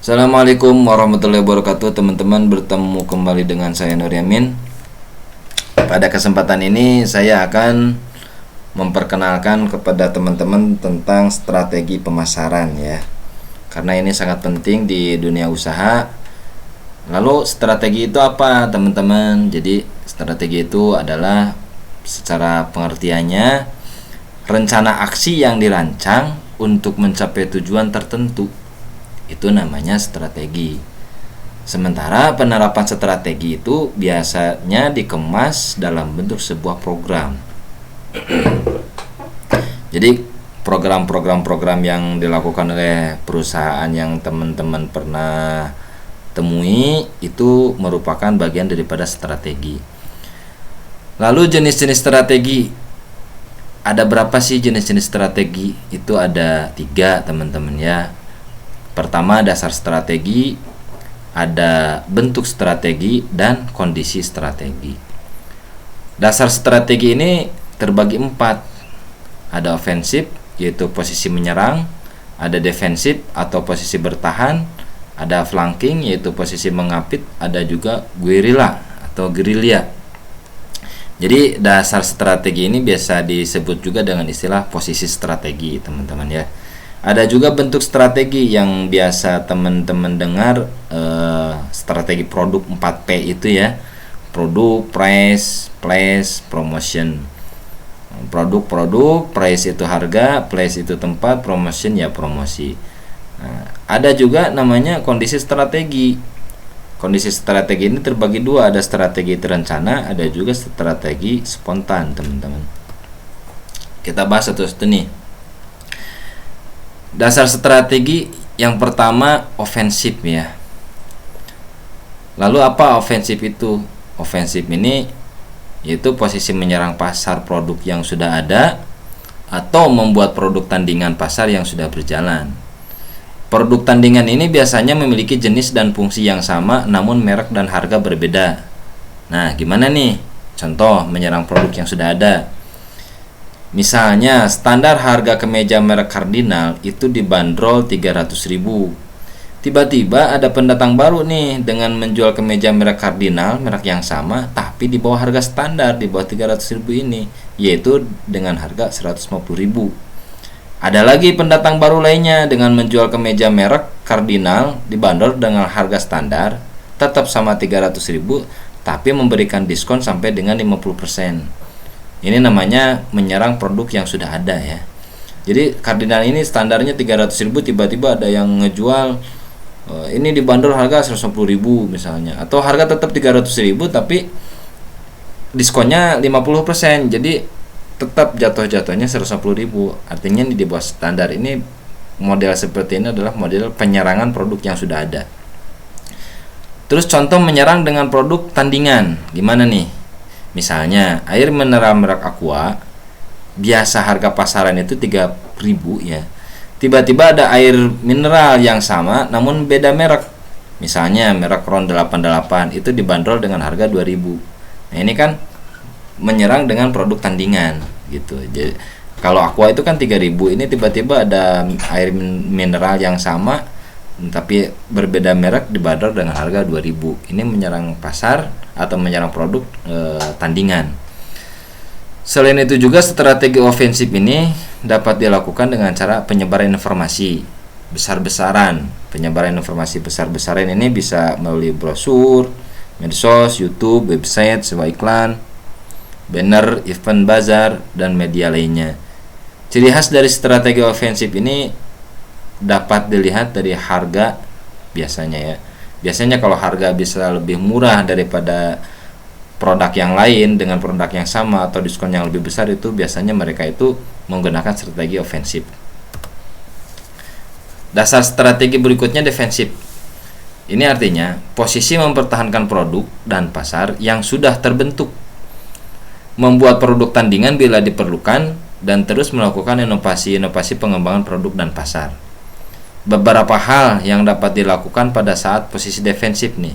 Assalamualaikum warahmatullahi wabarakatuh, teman-teman. Bertemu kembali dengan saya Nur Yamin. Pada kesempatan ini saya akan memperkenalkan kepada teman-teman tentang strategi pemasaran ya. Karena ini sangat penting di dunia usaha. Lalu strategi itu apa, teman-teman? Jadi strategi itu adalah secara pengertiannya rencana aksi yang dirancang untuk mencapai tujuan tertentu. Itu namanya strategi. Sementara penerapan strategi itu biasanya dikemas dalam bentuk sebuah program. Jadi program yang dilakukan oleh perusahaan yang teman-teman pernah temui itu merupakan bagian daripada strategi. Lalu jenis-jenis strategi, ada berapa sih jenis-jenis strategi? Itu ada 3, teman-teman ya. Pertama, dasar strategi, ada bentuk strategi, dan kondisi strategi. Dasar strategi ini terbagi 4. Ada ofensif, yaitu posisi menyerang, ada defensif atau posisi bertahan, ada flanking, yaitu posisi mengapit, ada juga guerilla atau gerilya. Jadi dasar strategi ini biasa disebut juga dengan istilah posisi strategi, teman-teman ya. Ada juga bentuk strategi yang biasa teman-teman dengar, strategi produk 4P itu ya. Produk, price, place, promotion. Produk, price itu harga, place itu tempat, promotion ya promosi. Nah, ada juga namanya kondisi strategi. Kondisi strategi ini terbagi 2, ada strategi terencana, ada juga strategi spontan, teman-teman. Kita bahas satu-satu nih. Dasar strategi yang pertama ofensif ya. Lalu apa ofensif itu? Ofensif ini yaitu posisi menyerang pasar produk yang sudah ada atau membuat produk tandingan pasar yang sudah berjalan. Produk tandingan ini biasanya memiliki jenis dan fungsi yang sama namun merek dan harga berbeda. Nah, gimana nih? Contoh menyerang produk yang sudah ada. Misalnya standar harga kemeja merek Cardinal itu dibanderol 300.000. Tiba-tiba ada pendatang baru nih dengan menjual kemeja merek Cardinal, merek yang sama tapi di bawah harga standar, di bawah 300.000 ini, yaitu dengan harga 150.000. Ada lagi pendatang baru lainnya dengan menjual kemeja merek Cardinal dibanderol dengan harga standar tetap sama 300.000 tapi memberikan diskon sampai dengan 50%. Ini namanya menyerang produk yang sudah ada ya. Jadi Cardinal ini standarnya 300.000, tiba-tiba ada yang ngejual ini dibanderol harga 150.000 misalnya, atau harga tetap 300.000 tapi diskonnya 50%. Jadi tetap jatuhnya 150.000. Artinya di bawah standar. Ini model seperti ini adalah model penyerangan produk yang sudah ada. Terus contoh menyerang dengan produk tandingan. Gimana nih? Misalnya air mineral merek Aqua, biasa harga pasaran itu 3.000 ya. Tiba-tiba ada air mineral yang sama namun beda merek. Misalnya merek Ron 88 itu dibanderol dengan harga 2.000. Nah, ini kan menyerang dengan produk tandingan gitu. Jadi kalau Aqua itu kan 3.000, ini tiba-tiba ada air mineral yang sama tapi berbeda merek dibanderol dengan harga 2.000. Ini menyerang pasar atau menyerang produk tandingan. Selain itu juga strategi ofensif ini dapat dilakukan dengan cara penyebaran informasi besar-besaran. Penyebaran informasi besar-besaran ini bisa melalui brosur, medsos, YouTube, website, sebuah iklan, banner, event bazar, dan media lainnya. Ciri khas dari strategi ofensif ini dapat dilihat dari harga biasanya ya. Biasanya kalau harga bisa lebih murah daripada produk yang lain dengan produk yang sama atau diskon yang lebih besar, itu biasanya mereka itu menggunakan strategi ofensif. Dasar strategi berikutnya defensif. Ini artinya posisi mempertahankan produk dan pasar yang sudah terbentuk, membuat produk tandingan bila diperlukan, dan terus melakukan inovasi pengembangan produk dan pasar. Beberapa hal yang dapat dilakukan pada saat posisi defensif nih.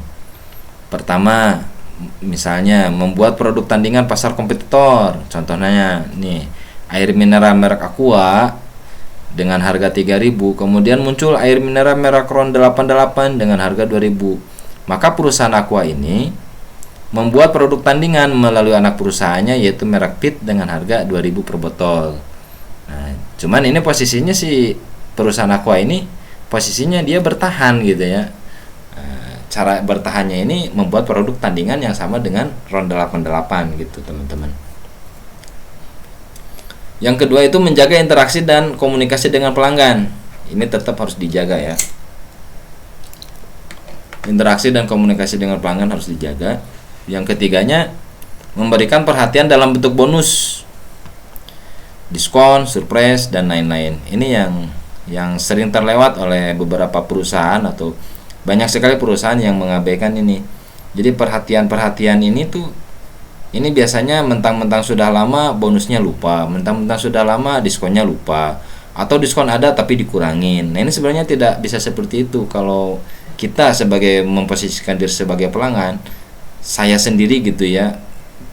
Pertama, misalnya membuat produk tandingan pasar kompetitor. Contohnya nih, air mineral merek Aqua dengan harga 3.000, kemudian muncul air mineral merek Ron 88 dengan harga 2.000. Maka perusahaan Aqua ini membuat produk tandingan melalui anak perusahaannya yaitu merek Pit dengan harga 2.000 per botol. Nah, cuman ini posisinya si perusahaan Aqua ini posisinya dia bertahan gitu ya. Cara bertahannya ini membuat produk tandingan yang sama dengan Ron 88 gitu teman-teman. Yang kedua itu menjaga interaksi dan komunikasi dengan pelanggan. Ini tetap harus dijaga ya. Interaksi dan komunikasi dengan pelanggan harus dijaga. Yang ketiganya memberikan perhatian dalam bentuk bonus, diskon, surprise dan lain-lain. Ini yang sering terlewat oleh beberapa perusahaan atau banyak sekali perusahaan yang mengabaikan ini. Jadi perhatian ini tuh ini biasanya mentang-mentang sudah lama bonusnya lupa, mentang-mentang sudah lama diskonnya lupa, atau diskon ada tapi dikurangin. Nah ini sebenarnya tidak bisa seperti itu. Kalau kita sebagai memposisikan diri sebagai pelanggan, saya sendiri gitu ya,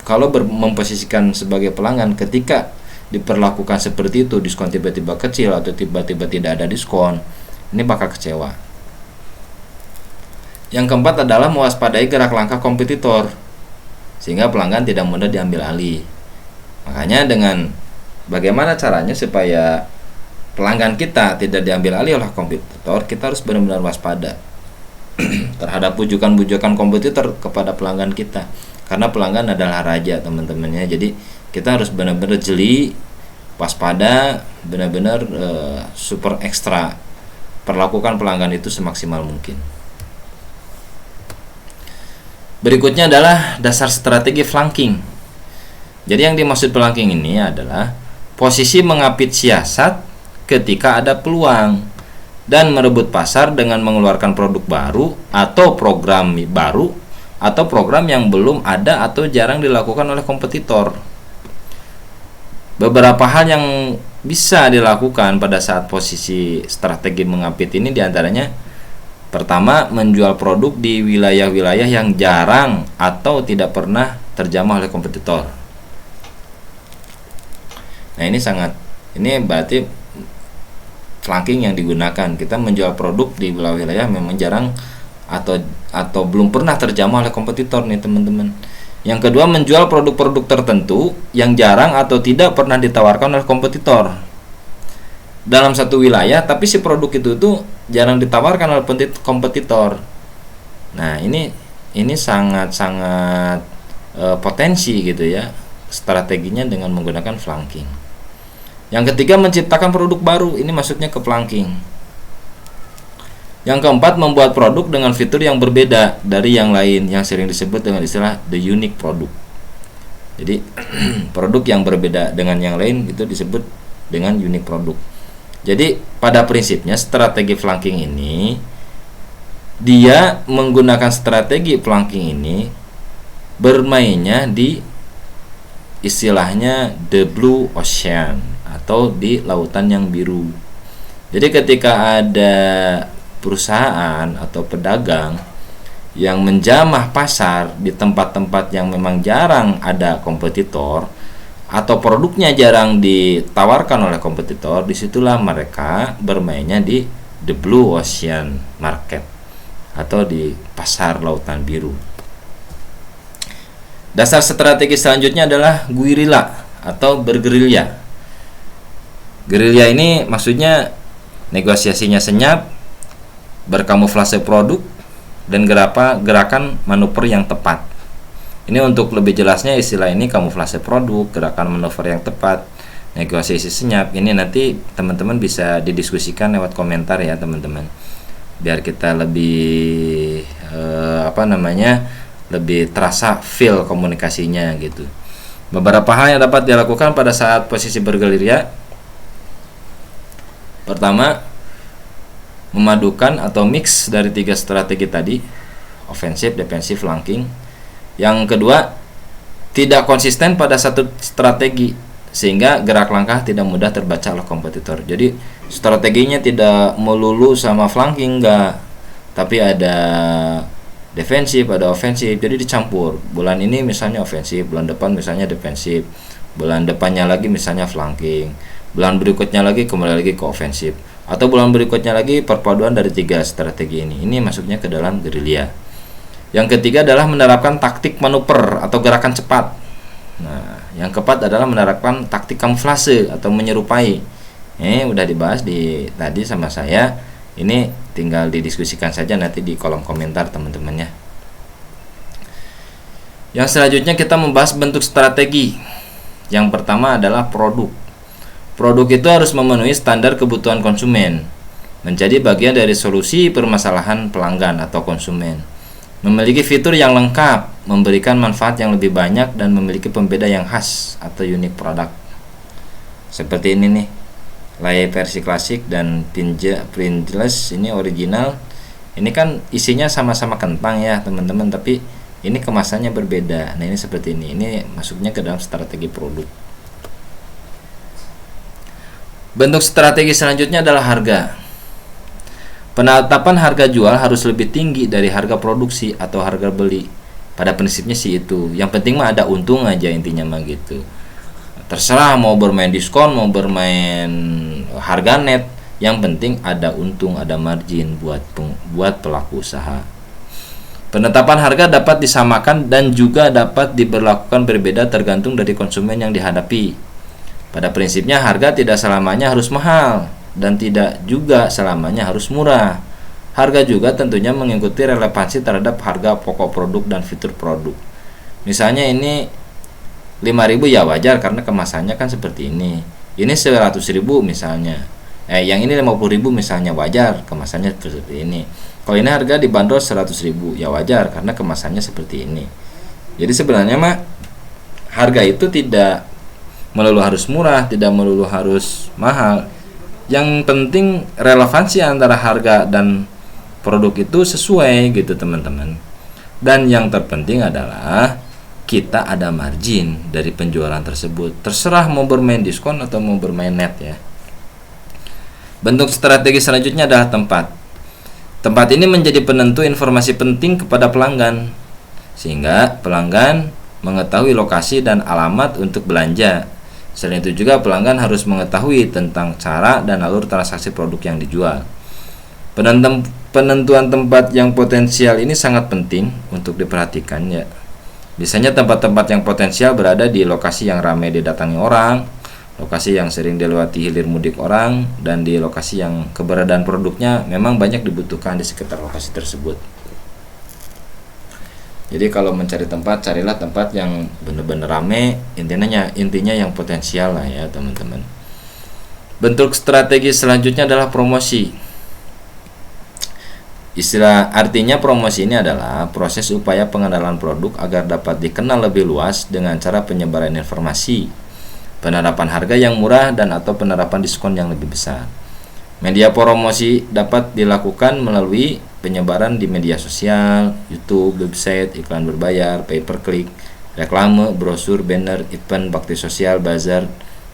kalau memposisikan sebagai pelanggan ketika diperlakukan seperti itu, diskon tiba-tiba kecil atau tiba-tiba tidak ada diskon, ini bakal kecewa. Yang keempat adalah mewaspadai gerak langkah kompetitor sehingga pelanggan tidak mudah diambil alih. Makanya dengan bagaimana caranya supaya pelanggan kita tidak diambil alih oleh kompetitor, kita harus benar-benar waspada terhadap bujukan-bujukan kompetitor kepada pelanggan kita, karena pelanggan adalah raja teman-temannya. Jadi kita harus benar-benar jeli, waspada, benar-benar super ekstra perlakukan pelanggan itu semaksimal mungkin. Berikutnya adalah dasar strategi flanking. Jadi yang dimaksud flanking ini adalah posisi mengapit siasat ketika ada peluang dan merebut pasar dengan mengeluarkan produk baru atau program baru atau program yang belum ada atau jarang dilakukan oleh kompetitor. Beberapa hal yang bisa dilakukan pada saat posisi strategi mengapit ini diantaranya: pertama, menjual produk di wilayah-wilayah yang jarang atau tidak pernah terjamah oleh kompetitor. Nah ini berarti flanking yang digunakan. Kita menjual produk di wilayah-wilayah memang jarang atau belum pernah terjamah oleh kompetitor nih teman-teman. Yang kedua, menjual produk-produk tertentu yang jarang atau tidak pernah ditawarkan oleh kompetitor dalam satu wilayah, tapi si produk itu tuh jarang ditawarkan oleh kompetitor. Nah ini sangat potensi gitu ya strateginya dengan menggunakan flanking. Yang ketiga, menciptakan produk baru. Ini maksudnya ke flanking. Yang keempat, membuat produk dengan fitur yang berbeda dari yang lain, yang sering disebut dengan istilah the unique product. Jadi produk yang berbeda dengan yang lain itu disebut dengan unique product. Jadi pada prinsipnya strategi flanking ini, dia menggunakan strategi flanking ini bermainnya di istilahnya the blue ocean atau di lautan yang biru. Jadi ketika ada perusahaan atau pedagang yang menjamah pasar di tempat-tempat yang memang jarang ada kompetitor atau produknya jarang ditawarkan oleh kompetitor, disitulah mereka bermainnya di the blue ocean market atau di pasar lautan biru. Dasar strategi selanjutnya adalah guerrilla atau bergerilya. Gerilya ini maksudnya negosiasinya senyap, berkamuflase produk, dan gerakan manuver yang tepat. Ini untuk lebih jelasnya istilah ini kamuflase produk, gerakan manuver yang tepat, negosiasi senyap. Ini nanti teman-teman bisa didiskusikan lewat komentar ya teman-teman, biar kita lebih lebih terasa feel komunikasinya gitu. Beberapa hal yang dapat dilakukan pada saat posisi bergerilya: pertama, memadukan atau mix dari 3 strategi tadi, ofensif, defensif, flanking. Yang kedua, tidak konsisten pada satu strategi sehingga gerak langkah tidak mudah terbaca oleh kompetitor. Jadi strateginya tidak melulu sama flanking, enggak, tapi ada defensif, ada ofensif, jadi dicampur. Bulan ini misalnya ofensif, bulan depan misalnya defensif, bulan depannya lagi misalnya flanking. Bulan berikutnya lagi kembali lagi ke ofensif, atau bulan berikutnya lagi perpaduan dari 3 strategi ini. Ini masuknya ke dalam gerilya. Yang ketiga adalah menerapkan taktik manuver atau gerakan cepat. Nah, yang keempat adalah menerapkan taktik kamuflase atau menyerupai. Ini udah dibahas tadi sama saya. Ini tinggal didiskusikan saja nanti di kolom komentar teman-teman ya. Yang selanjutnya kita membahas bentuk strategi. Yang pertama adalah produk. Produk itu harus memenuhi standar kebutuhan konsumen, menjadi bagian dari solusi permasalahan pelanggan atau konsumen. Memiliki fitur yang lengkap, memberikan manfaat yang lebih banyak, dan memiliki pembeda yang khas atau unique product. Seperti ini nih, layar versi klasik dan printless ini original. Ini kan isinya sama-sama kentang ya teman-teman, tapi ini kemasannya berbeda. Nah ini seperti ini. Ini masuknya ke dalam strategi produk. Bentuk strategi selanjutnya adalah harga. Penetapan harga jual harus lebih tinggi dari harga produksi atau harga beli. Pada prinsipnya sih itu. Yang penting mah ada untung aja intinya mah gitu. Terserah mau bermain diskon, mau bermain harga net, yang penting ada untung, ada margin buat pelaku usaha. Penetapan harga dapat disamakan dan juga dapat diberlakukan berbeda tergantung dari konsumen yang dihadapi. Pada prinsipnya harga tidak selamanya harus mahal dan tidak juga selamanya harus murah. Harga juga tentunya mengikuti relevansi terhadap harga pokok produk dan fitur produk. Misalnya ini 5.000 ya wajar karena kemasannya kan seperti ini. Ini 100.000 misalnya. Yang ini 50.000 misalnya wajar kemasannya seperti ini. Kalau ini harga dibanderol 100.000 ya wajar karena kemasannya seperti ini. Jadi sebenarnya mah harga itu tidak melulu harus murah, tidak melulu harus mahal. Yang penting relevansi antara harga dan produk itu sesuai gitu teman-teman. Dan yang terpenting adalah kita ada margin dari penjualan tersebut. Terserah mau bermain diskon atau mau bermain net ya. Bentuk strategi selanjutnya adalah tempat. Tempat ini menjadi penentu informasi penting kepada pelanggan, sehingga pelanggan mengetahui lokasi dan alamat untuk belanja. Selain itu juga pelanggan harus mengetahui tentang cara dan alur transaksi produk yang dijual. Penentuan tempat yang potensial ini sangat penting untuk diperhatikan ya. Biasanya tempat-tempat yang potensial berada di lokasi yang ramai didatangi orang, lokasi yang sering dilewati hilir mudik orang, dan di lokasi yang keberadaan produknya memang banyak dibutuhkan di sekitar lokasi tersebut. Jadi kalau mencari tempat, carilah tempat yang benar-benar rame, intinya yang potensial lah ya teman-teman. Bentuk strategi selanjutnya adalah promosi. Artinya promosi ini adalah proses upaya pengenalan produk agar dapat dikenal lebih luas dengan cara penyebaran informasi, penerapan harga yang murah, dan atau penerapan diskon yang lebih besar. Media promosi dapat dilakukan melalui penyebaran di media sosial, YouTube, website, iklan berbayar, pay per click, reklame, brosur, banner, event, bakti sosial, bazar,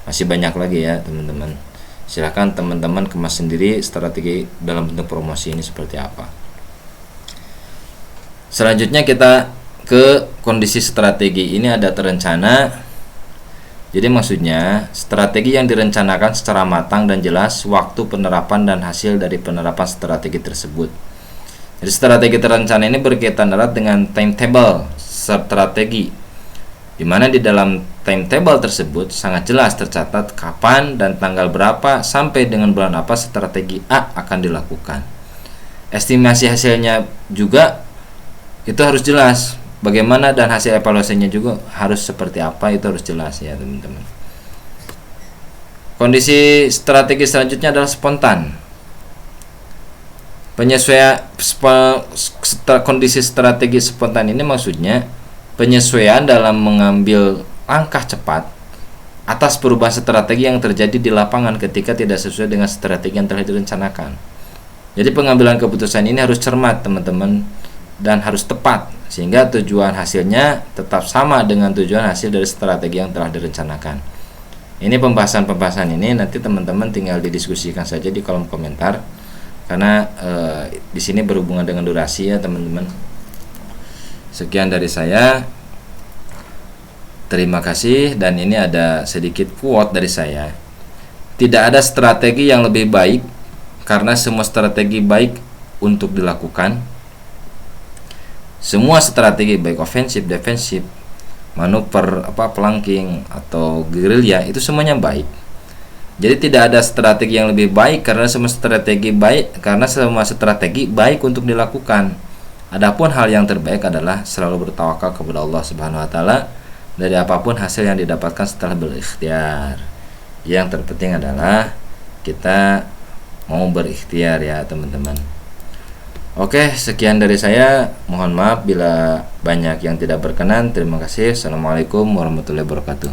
masih banyak lagi ya teman-teman. Silahkan teman-teman kemas sendiri strategi dalam bentuk promosi ini seperti apa. Selanjutnya kita ke kondisi strategi. Ini ada terencana. Jadi maksudnya strategi yang direncanakan secara matang dan jelas waktu penerapan dan hasil dari penerapan strategi tersebut. Jadi strategi terencana ini berkaitan erat dengan timetable strategi, di mana di dalam timetable tersebut sangat jelas tercatat kapan dan tanggal berapa sampai dengan bulan apa strategi A akan dilakukan. Estimasi hasilnya juga itu harus jelas. Bagaimana dan hasil evaluasinya juga harus seperti apa, itu harus jelas ya teman-teman. Kondisi strategi selanjutnya adalah spontan. Kondisi strategi spontan ini maksudnya penyesuaian dalam mengambil langkah cepat atas perubahan strategi yang terjadi di lapangan ketika tidak sesuai dengan strategi yang telah direncanakan. Jadi pengambilan keputusan ini harus cermat teman-teman dan harus tepat sehingga tujuan hasilnya tetap sama dengan tujuan hasil dari strategi yang telah direncanakan. Ini pembahasan ini nanti teman-teman tinggal didiskusikan saja di kolom komentar karena di sini berhubungan dengan durasi ya teman-teman. Sekian dari saya. Terima kasih, dan ini ada sedikit quote dari saya. Tidak ada strategi yang lebih baik karena semua strategi baik untuk dilakukan. Semua strategi baik ofensif, defensif, manuver flanking atau gerilya itu semuanya baik. Jadi tidak ada strategi yang lebih baik karena semua strategi baik untuk dilakukan. Adapun hal yang terbaik adalah selalu bertawakal kepada Allah Subhanahu wa taala dari apapun hasil yang didapatkan setelah berikhtiar. Yang terpenting adalah kita mau berikhtiar ya, teman-teman. Oke, sekian dari saya. Mohon maaf bila banyak yang tidak berkenan. Terima kasih. Assalamualaikum warahmatullahi wabarakatuh.